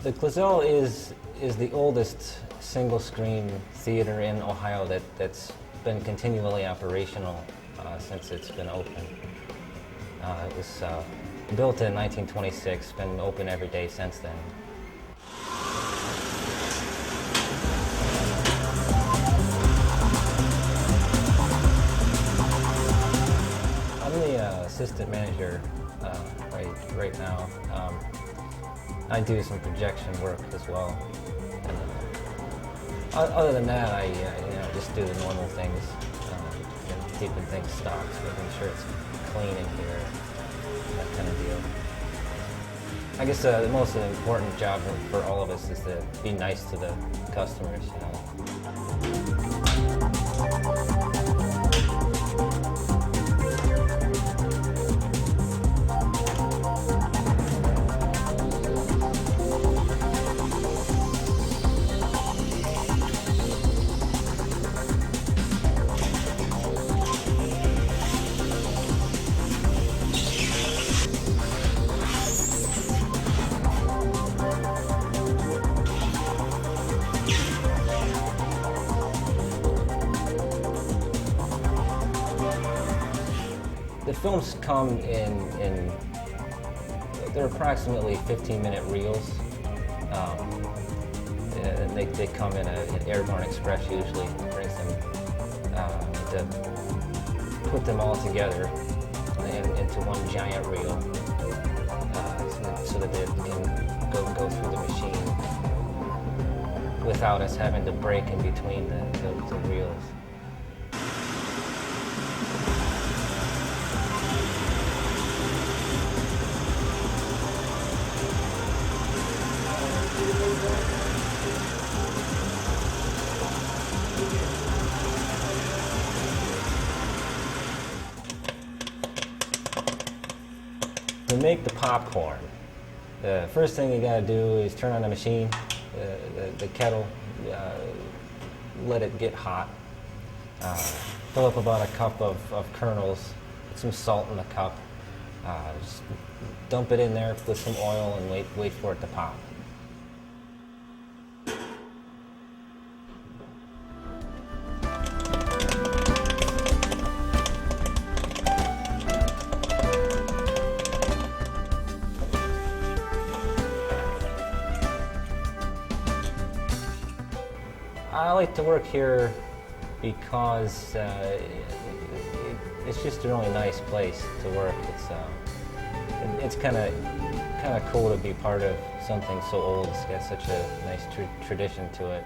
The Cla-Zel is the oldest single-screen theater in Ohio that's been continually operational since it's been open. It was built in 1926, been open every day since then. I'm the assistant manager right now. I do some projection work as well. And, other than that, I just do the normal things, keeping things stocked, making sure it's clean in here, that kind of deal. I guess the most important job for all of us is to be nice to the customers, you know. The films come in they're approximately 15-minute reels. And they come in an airborne express usually. Brings them to put them all together into one giant reel so that they can go through the machine without us having to break in between the reels. To make the popcorn, the first thing you gotta do is turn on the machine, the kettle, let it get hot. Fill up about a cup of kernels, put some salt in the cup, just dump it in there with some oil and wait for it to pop. I like to work here because it's just a really nice place to work. It's kind of cool to be part of something so old. It's got such a nice tradition to it.